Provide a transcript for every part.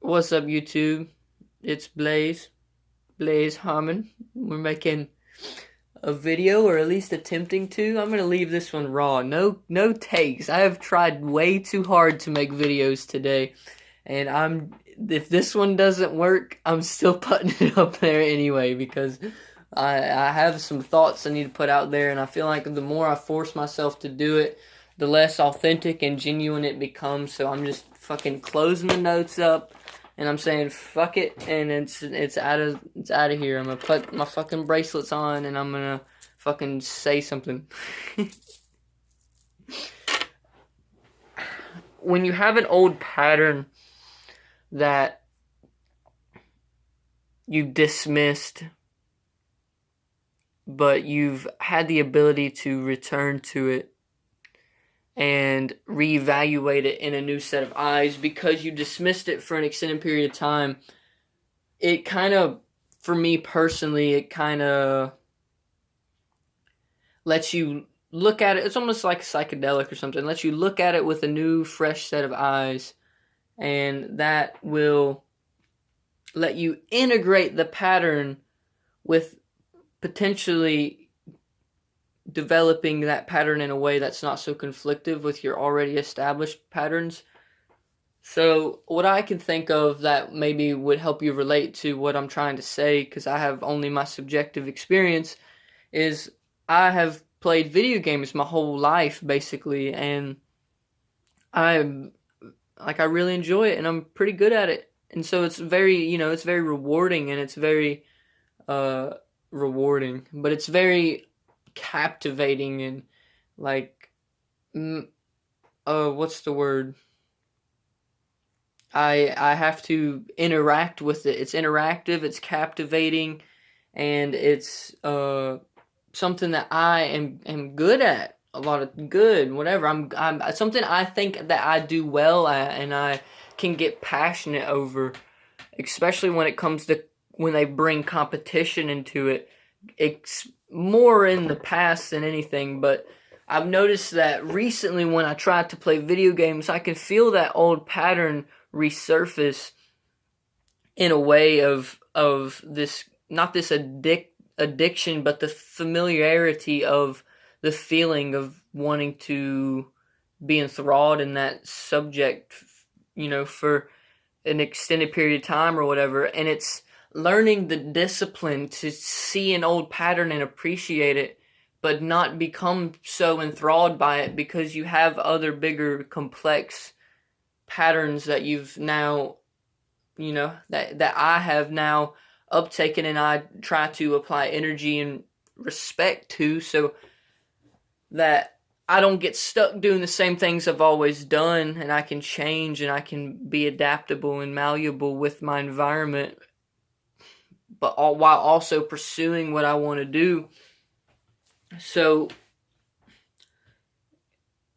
What's up, YouTube? It's Blaze Harmon. We're making a video, or at least attempting to. I'm gonna leave this one raw. No takes. I have tried way too hard to make videos today, and if this one doesn't work, I'm still putting it up there anyway because I have some thoughts I need to put out there, and I feel like the more I force myself to do it, the less authentic and genuine it becomes. So I'm just fucking closing the notes up, and I'm saying fuck it, and it's out of here. I'm gonna put my fucking bracelets on, and I'm gonna fucking say something. When you have an old pattern that you've dismissed, but you've had the ability to return to it and reevaluate it in a new set of eyes because you dismissed it for an extended period of time, it kind of, for me personally, it kind of lets you look at it. It's almost like psychedelic or something. It lets you look at it with a new, fresh set of eyes, and that will let you integrate the pattern with potentially developing that pattern in a way that's not so conflictive with your already established patterns. So what I can think of that maybe would help you relate to what I'm trying to say, because I have only my subjective experience, is I have played video games my whole life basically, and I really enjoy it, and I'm pretty good at it. And so it's very, it's very rewarding, and it's very rewarding, but it's very captivating, and like what's the word? I have to interact with it. It's interactive, it's captivating, and it's something that I am good at. A lot of good, whatever. I'm something I think that I do well at, and I can get passionate over, especially when it comes to when they bring competition into it. It's more in the past than anything, but I've noticed that recently when I try to play video games, I can feel that old pattern resurface in a way of this, not this addiction, but the familiarity of the feeling of wanting to be enthralled in that subject, for an extended period of time or whatever. And it's learning the discipline to see an old pattern and appreciate it, but not become so enthralled by it because you have other bigger complex patterns that you've now, that I have now uptaken, and I try to apply energy and respect to, so that I don't get stuck doing the same things I've always done, and I can change, and I can be adaptable and malleable with my environment, but while also pursuing what I want to do. So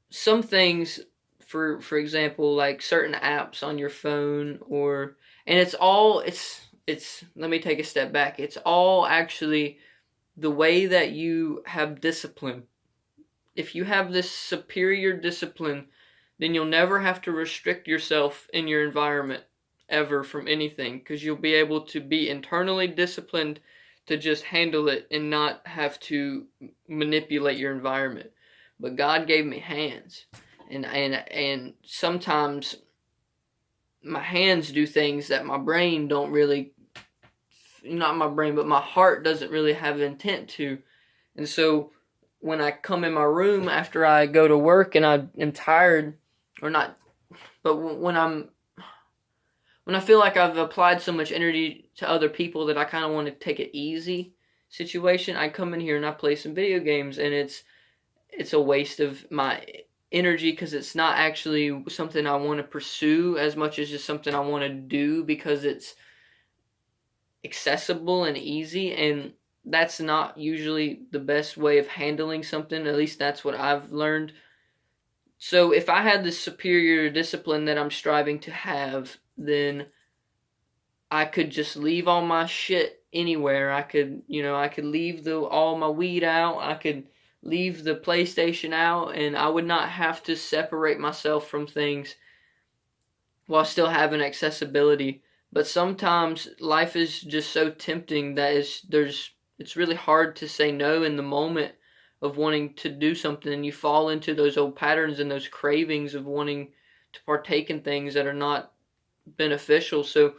some things, for example, like certain apps on your phone, and it's let me take a step back. It's all actually the way that you have discipline. If you have this superior discipline, then you'll never have to restrict yourself in your environment ever from anything, because you'll be able to be internally disciplined to just handle it and not have to manipulate your environment. But God gave me hands, and sometimes my hands do things that my brain don't really, not my brain, but my heart doesn't really have intent to. And so when I come in my room after I go to work and I am tired, or not, but when I feel like I've applied so much energy to other people that I kind of want to take it easy situation, I come in here and I play some video games, and it's a waste of my energy because it's not actually something I want to pursue as much as just something I want to do because it's accessible and easy, and that's not usually the best way of handling something. At least that's what I've learned. So if I had this superior discipline that I'm striving to have, then I could just leave all my shit anywhere. I could leave all my weed out. I could leave the PlayStation out, and I would not have to separate myself from things while still having accessibility. But sometimes life is just so tempting that it's really hard to say no in the moment of wanting to do something, and you fall into those old patterns and those cravings of wanting to partake in things that are not beneficial. So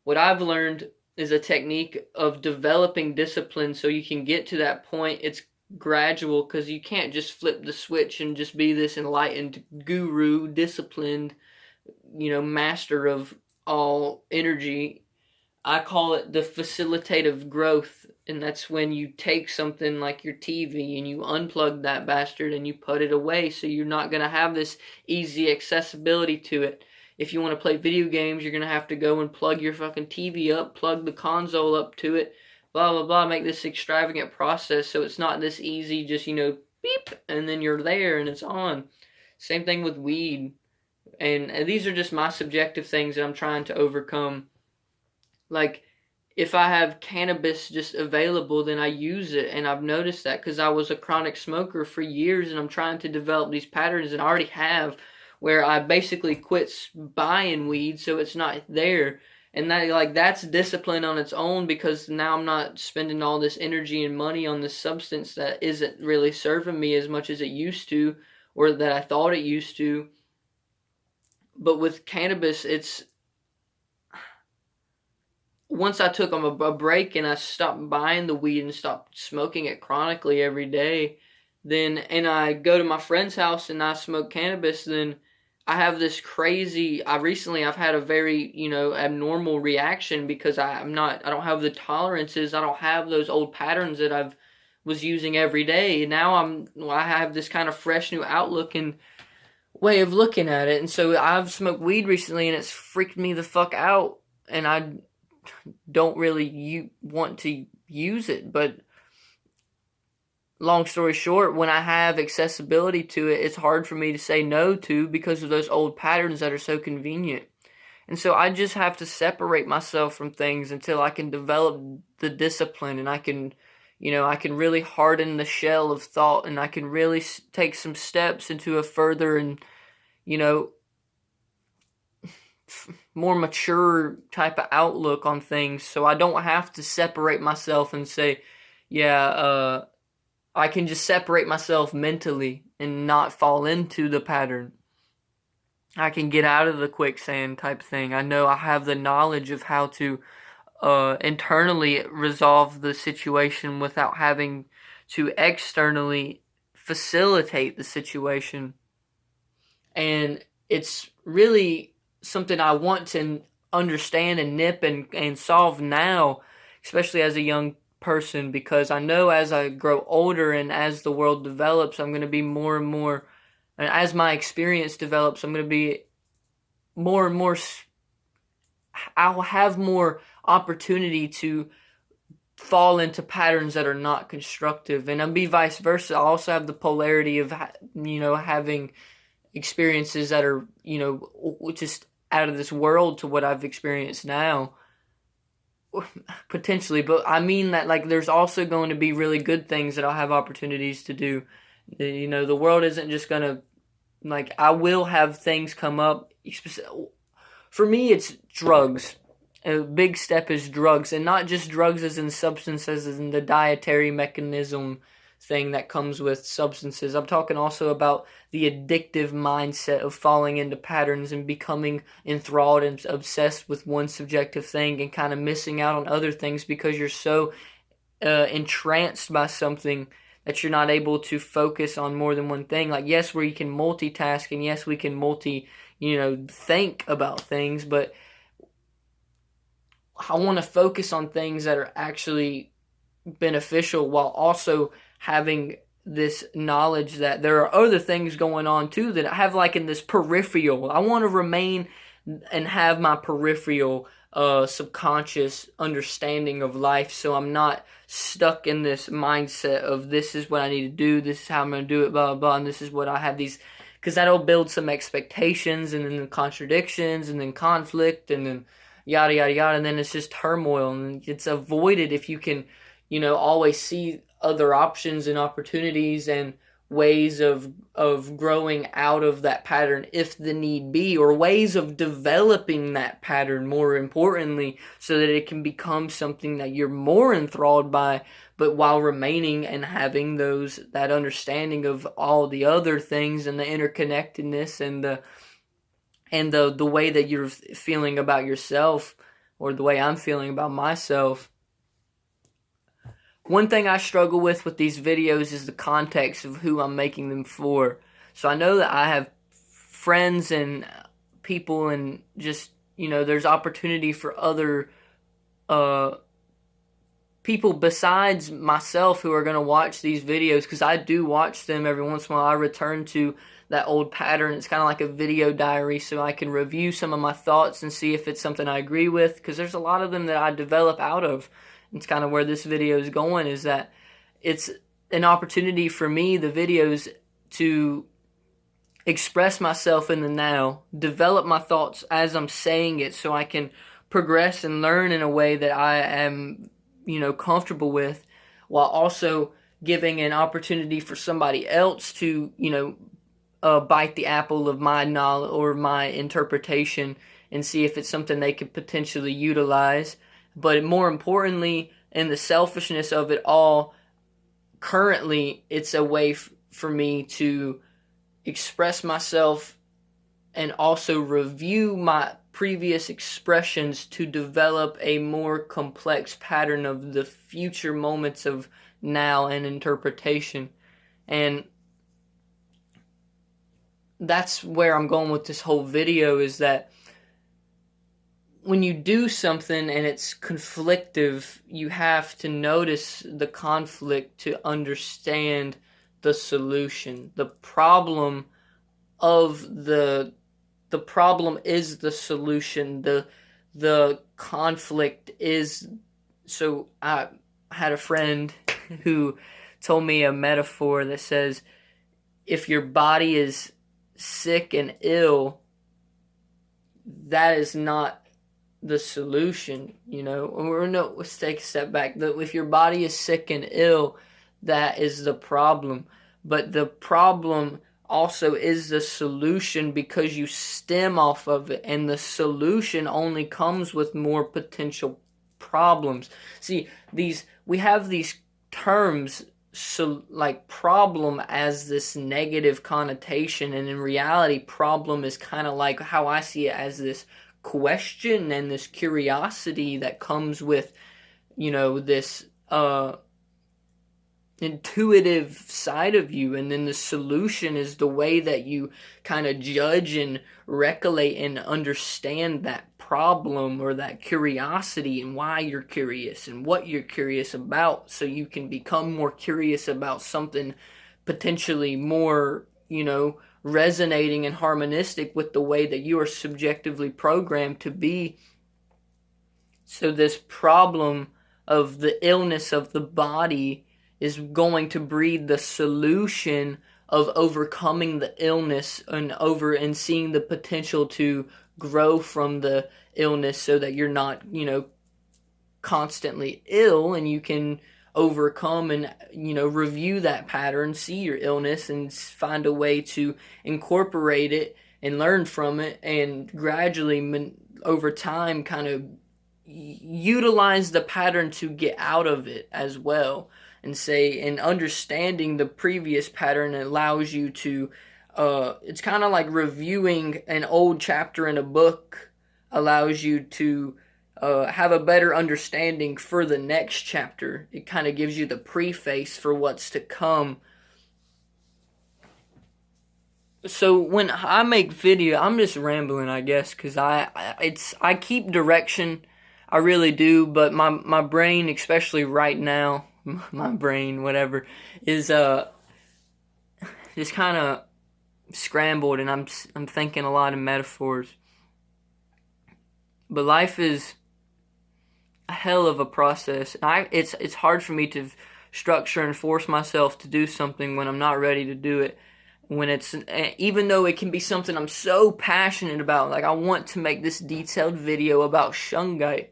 what I've learned is a technique of developing discipline so you can get to that point. It's gradual because you can't just flip the switch and just be this enlightened guru, disciplined, master of all energy. I call it the facilitative growth, and that's when you take something like your TV and you unplug that bastard and you put it away, so you're not going to have this easy accessibility to it. If you want to play video games, you're going to have to go and plug your fucking TV up, plug the console up to it, blah, blah, blah, make this extravagant process so it's not this easy, just, beep, and then you're there and it's on. Same thing with weed. And these are just my subjective things that I'm trying to overcome. Like, if I have cannabis just available, then I use it. And I've noticed that because I was a chronic smoker for years, and I'm trying to develop these patterns, and I already have, where I basically quit buying weed so it's not there. And that's discipline on its own, because now I'm not spending all this energy and money on this substance that isn't really serving me as much as it used to, or that I thought it used to. But with cannabis, it's, once I took a break and I stopped buying the weed and stopped smoking it chronically every day, and I go to my friend's house and I smoke cannabis, then I have this crazy, I've had a very, abnormal reaction, because I don't have the tolerances, I don't have those old patterns that I was using every day. Now I have this kind of fresh new outlook and way of looking at it. And so I've smoked weed recently and it's freaked me the fuck out, and I don't really want to use it. But long story short, when I have accessibility to it, it's hard for me to say no to, because of those old patterns that are so convenient. And so I just have to separate myself from things until I can develop the discipline, and I can really harden the shell of thought, and I can really take some steps into a further and, more mature type of outlook on things, so I don't have to separate myself and say, I can just separate myself mentally and not fall into the pattern. I can get out of the quicksand type thing. I know I have the knowledge of how to internally resolve the situation without having to externally facilitate the situation. And it's really something I want to understand and nip and solve now, especially as a young person, because I know as I grow older and as the world develops, I'm going to be more and more, and as my experience develops, I'm going to be more and more, I'll have more opportunity to fall into patterns that are not constructive, and I'll be vice versa. I also have the polarity of, having experiences that are, just out of this world to what I've experienced now, potentially. But I mean that, there's also going to be really good things that I'll have opportunities to do. The world isn't just gonna, I will have things come up. For me, it's drugs. A big step is drugs, and not just drugs as in substances, as in the dietary mechanism thing that comes with substances. I'm talking also about the addictive mindset of falling into patterns and becoming enthralled and obsessed with one subjective thing and kind of missing out on other things because you're so entranced by something that you're not able to focus on more than one thing. Yes, where you can multitask, and yes, we can think about things, but I want to focus on things that are actually beneficial while also having this knowledge that there are other things going on too that I have in this peripheral. I want to remain and have my peripheral subconscious understanding of life, so I'm not stuck in this mindset of this is what I need to do, this is how I'm going to do it, blah, blah, blah, and this is what I have these, because that'll build some expectations and then contradictions and then conflict and then yada, yada, yada, and then it's just turmoil, and it's avoided if you can, always see other options and opportunities and ways of growing out of that pattern if the need be, or ways of developing that pattern, more importantly, so that it can become something that you're more enthralled by, but while remaining and having that understanding of all the other things and the interconnectedness and the way that you're feeling about yourself, or the way I'm feeling about myself. One thing I struggle with these videos is the context of who I'm making them for. So I know that I have friends and people, and just, there's opportunity for other people besides myself who are going to watch these videos, because I do watch them every once in a while. I return to that old pattern. It's kind of like a video diary, so I can review some of my thoughts and see if it's something I agree with, because there's a lot of them that I develop out of. It's kind of where this video is going, is that it's an opportunity for me, the videos, to express myself in the now, develop my thoughts as I'm saying it, so I can progress and learn in a way that I am, comfortable with, while also giving an opportunity for somebody else to, bite the apple of my knowledge or my interpretation and see if it's something they could potentially utilize. But more importantly, in the selfishness of it all, currently it's a way for me to express myself and also review my previous expressions to develop a more complex pattern of the future moments of now and interpretation. And that's where I'm going with this whole video, is that when you do something and it's conflictive, you have to notice the conflict to understand the solution. The problem is the solution. The conflict is. So I had a friend who told me a metaphor that says, if your body is sick and ill, that is not the solution, let's take a step back. If your body is sick and ill, that is the problem. But the problem also is the solution, because you stem off of it, and the solution only comes with more potential problems. See, we have these terms, so like problem, as this negative connotation, and in reality, problem is kind of like how I see it, as this question and this curiosity that comes with, this intuitive side of you. And then the solution is the way that you kind of judge and recollect and understand that problem, or that curiosity, and why you're curious and what you're curious about, so you can become more curious about something potentially more, resonating and harmonistic with the way that you are subjectively programmed to be. So this problem of the illness of the body is going to breed the solution of overcoming the illness and seeing the potential to grow from the illness, so that you're not, constantly ill, and you can overcome and, review that pattern, see your illness, and find a way to incorporate it and learn from it, and gradually, over time, kind of utilize the pattern to get out of it as well. And understanding the previous pattern allows you to, it's kind of like reviewing an old chapter in a book, allows you to have a better understanding for the next chapter. It kind of gives you the preface for what's to come. So when I make video, I'm just rambling, I guess, because I keep direction, I really do, but my brain, especially right now, my brain, whatever, is just kind of scrambled, and I'm thinking a lot of metaphors. But life is a hell of a process. It's hard for me to structure and force myself to do something when I'm not ready to do it. Even though it can be something I'm so passionate about, like I want to make this detailed video about shungite,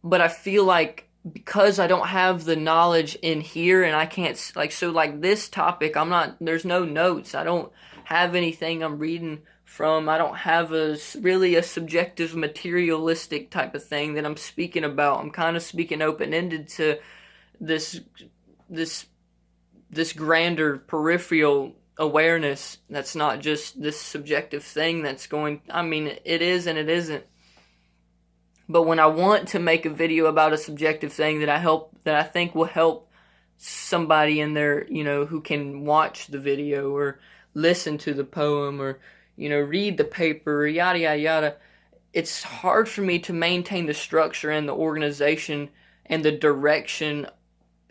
but I feel like because I don't have the knowledge in here, and I can't, like, so like this topic, there's no notes. I don't have anything I'm reading from. I don't have really a subjective, materialistic type of thing that I'm speaking about. I'm kind of speaking open-ended to this this this grander peripheral awareness that's not just this subjective thing that's going, I mean, it is and it isn't. But when I want to make a video about a subjective thing that I think will help somebody in there, who can watch the video or listen to the poem or, read the paper or yada, yada, yada, it's hard for me to maintain the structure and the organization and the direction,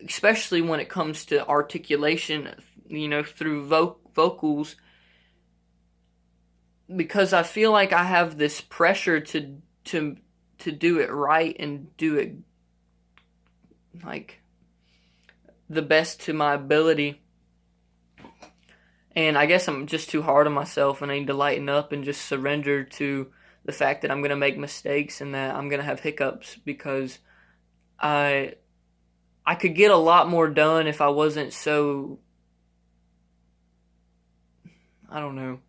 especially when it comes to articulation, through vocals, because I feel like I have this pressure to do it right and do it like the best to my ability. And I guess I'm just too hard on myself, and I need to lighten up and just surrender to the fact that I'm going to make mistakes and that I'm going to have hiccups, because I could get a lot more done if I wasn't so, I don't know,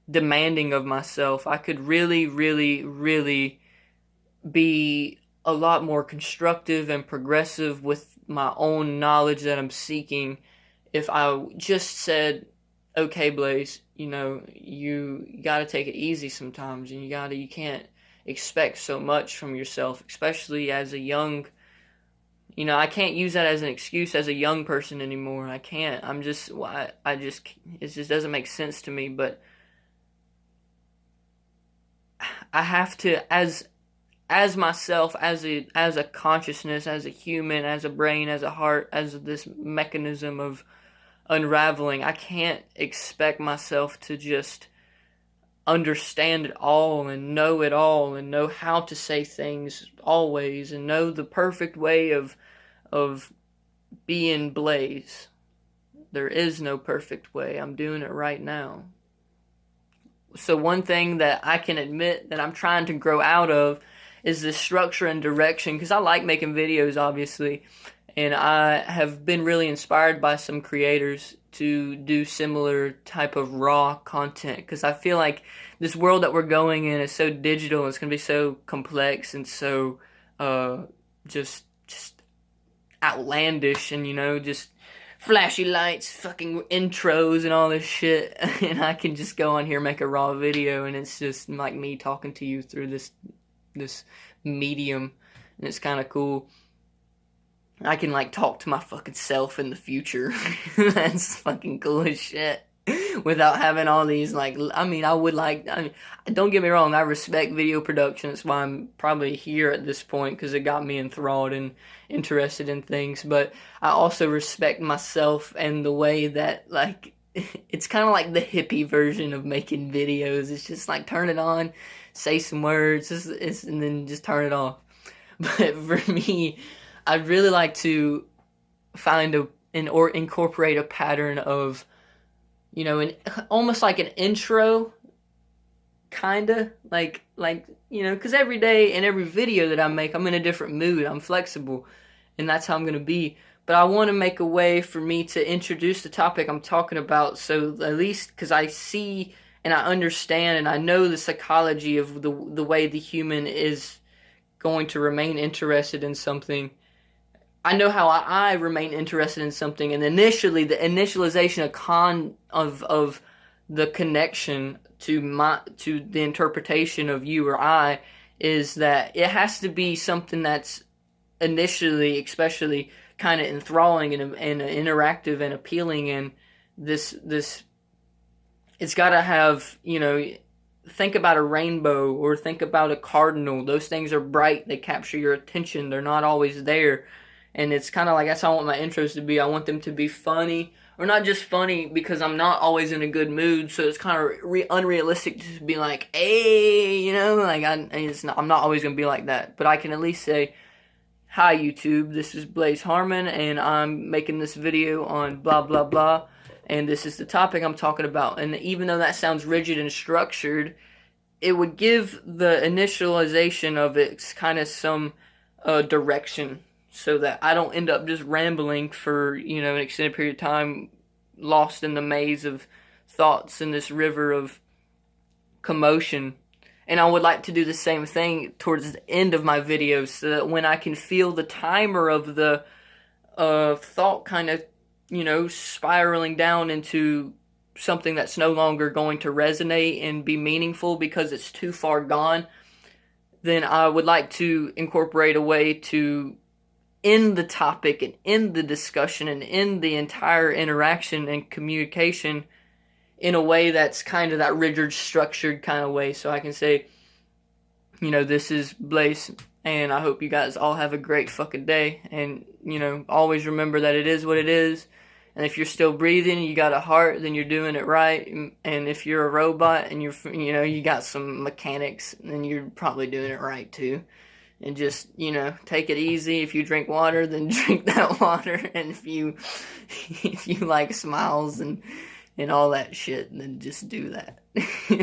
demanding of myself. I could really, really, really be a lot more constructive and progressive with my own knowledge that I'm seeking if I just said, okay, Blaze, you gotta take it easy sometimes, and you can't expect so much from yourself, especially as a young, I can't use that as an excuse as a young person anymore. I can't. It just doesn't make sense to me, but I have to, as myself, as a consciousness, as a human, as a brain, as a heart, as this mechanism of unraveling, I can't expect myself to just understand it all and know how to say things always and know the perfect way of being Blaze. There is no perfect way. I'm doing it right now. So one thing that I can admit that I'm trying to grow out of is this structure and direction, because I like making videos, obviously, and I have been really inspired by some creators to do similar type of raw content, because I feel like this world that we're going in is so digital, it's going to be so complex and so just outlandish, and just flashy lights, fucking intros and all this shit, and I can just go on here and make a raw video, and it's just like me talking to you through this medium, and it's kind of cool. I can talk to my fucking self in the future. That's fucking cool as shit. Without having all these don't get me wrong, I respect video production. That's why I'm probably here at this point, because it got me enthralled and interested in things. But I also respect myself and the way that it's kind of like the hippie version of making videos. It's just turn it on, say some words, and then just turn it off. But for me, I'd really like to find or incorporate a pattern of, almost like an intro, kinda, because every day in every video that I make, I'm in a different mood, I'm flexible, and that's how I'm going to be. But I want to make a way for me to introduce the topic I'm talking about, so at least, because I see and I understand and I know the psychology of the way the human is going to remain interested in something. I know how I remain interested in something, and initially the initialization of the connection to the interpretation of you or I is that it has to be something that's initially, especially, kind of enthralling and interactive and appealing, and this it's got to have, think about a rainbow or think about a cardinal. Those things are bright, they capture your attention, they're not always there. And it's kind of like, that's how I want my intros to be. I want them to be funny, or not just funny because I'm not always in a good mood, so it's kind of unrealistic to be like, hey, I'm not always going to be like that. But I can at least say, hi YouTube, this is Blaze Harmon, and I'm making this video on blah blah blah, and this is the topic I'm talking about. And even though that sounds rigid and structured, it would give the initialization of it kind of some direction. so that I don't end up just rambling for, an extended period of time, lost in the maze of thoughts in this river of commotion. And I would like to do the same thing towards the end of my videos, so that when I can feel the timer of the thought kind of, spiraling down into something that's no longer going to resonate and be meaningful because it's too far gone, then I would like to incorporate a way to end the topic and end the discussion and end the entire interaction and communication in a way that's kind of that rigid, structured kind of way. So I can say, this is Blaze, and I hope you guys all have a great fucking day. And, always remember that it is what it is. And if you're still breathing, you got a heart, then you're doing it right. And if you're a robot and you got some mechanics, then you're probably doing it right too. And just, take it easy. If you drink water, then drink that water. And if you like smiles and all that shit, then just do that.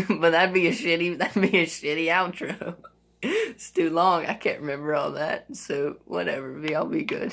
But that'd be a shitty outro. It's too long. I can't remember all that. So whatever. I'll be good.